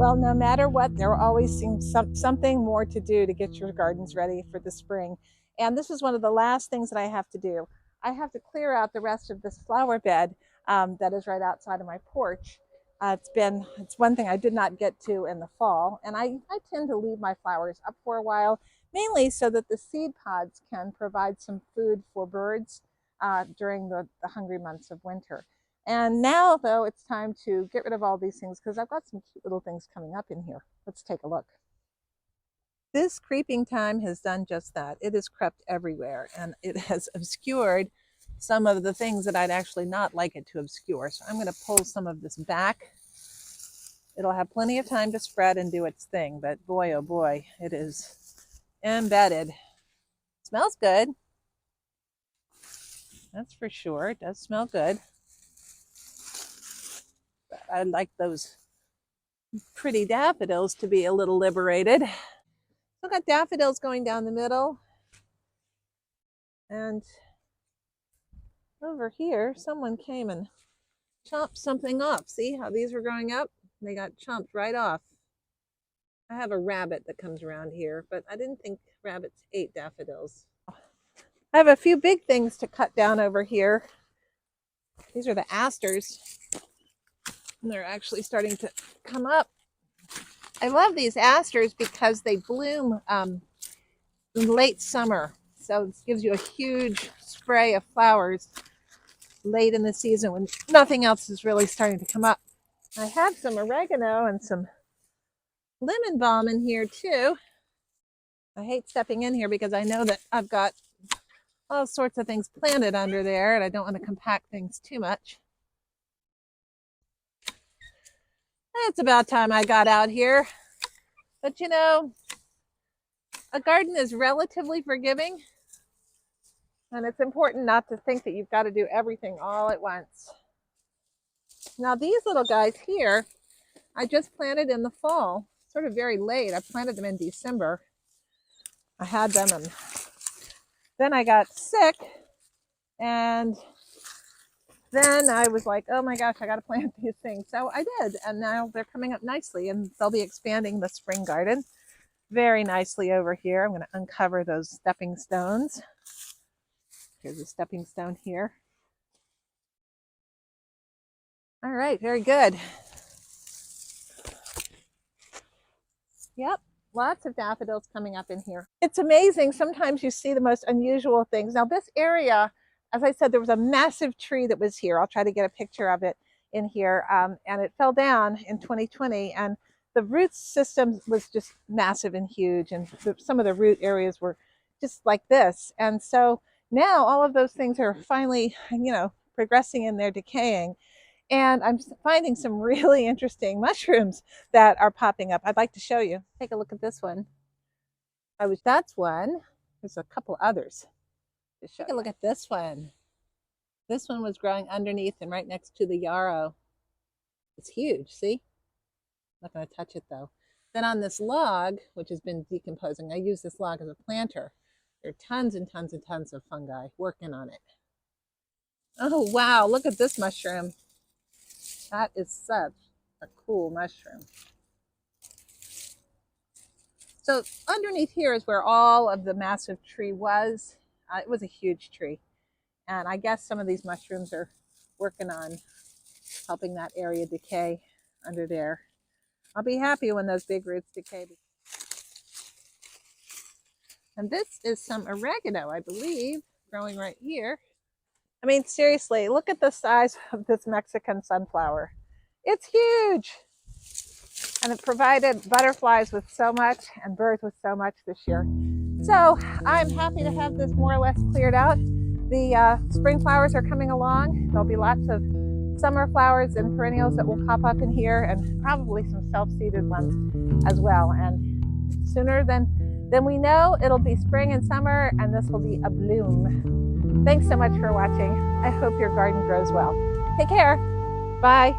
Well, no matter what, there always seems something more to do to get your gardens ready for the spring. And this is one of the last things that I have to do. I have to clear out the rest of this flower bed that is right outside of my porch. It's one thing I did not get to in the fall, and I tend to leave my flowers up for a while, mainly so that the seed pods can provide some food for birds during the hungry months of winter. And now, though, it's time to get rid of all these things because I've got some cute little things coming up in here. Let's take a look. This creeping time has done just that. It has crept everywhere, and it has obscured some of the things that I'd actually not like it to obscure. So I'm going to pull some of this back. It'll have plenty of time to spread and do its thing, but boy, oh boy, it is embedded. Smells good. That's for sure. It does smell good. But I'd like those pretty daffodils to be a little liberated. I've got daffodils going down the middle. And over here, someone came and chomped something off. See how these were growing up? They got chomped right off. I have a rabbit that comes around here, but I didn't think rabbits ate daffodils. I have a few big things to cut down over here. These are the asters, and they're actually starting to come up. I love these asters because they bloom in late summer. So this gives you a huge spray of flowers late in the season when nothing else is really starting to come up. I have some oregano and some lemon balm in here too. I hate stepping in here because I know that I've got all sorts of things planted under there and I don't want to compact things too much. It's about time I got out here. But you know, a garden is relatively forgiving, and it's important not to think that you've got to do everything all at once. Now these little guys here, I just planted in the fall, sort of very late. I planted them in December. I had them and then I got sick, and then I was like, oh my gosh, I got to plant these things. So I did, and now they're coming up nicely, and they'll be expanding the spring garden very nicely over here. I'm going to uncover those stepping stones. Here's a stepping stone here. All right, very good. Yep, lots of daffodils coming up in here. It's amazing. Sometimes you see the most unusual things. Now this area, as I said, there was a massive tree that was here. I'll try to get a picture of it in here. And it fell down in 2020, and the root system was just massive and huge. And some of the root areas were just like this. And so now all of those things are finally, progressing in their decaying. And I'm finding some really interesting mushrooms that are popping up. I'd like to show you. Take a look at this one. That's one. There's a couple others. Take a look at this one. This one was growing underneath and right next to the yarrow. It's huge, see? I'm not going to touch it though. Then on this log, which has been decomposing, I use this log as a planter. There are tons and tons and tons of fungi working on it. Oh wow, look at this mushroom. That is such a cool mushroom. So underneath here is where all of the massive tree was. It was a huge tree. And I guess some of these mushrooms are working on helping that area decay under there. I'll be happy when those big roots decay. And this is some oregano, I believe, growing right here. I mean, seriously, look at the size of this Mexican sunflower. It's huge. And it provided butterflies with so much and birds with so much this year. So I'm happy to have this more or less cleared out. The spring flowers are coming along. There'll be lots of summer flowers and perennials that will pop up in here, and probably some self-seeded ones as well. And sooner than we know, it'll be spring and summer, and this will be a bloom. Thanks so much for watching. I hope your garden grows well. Take care. Bye.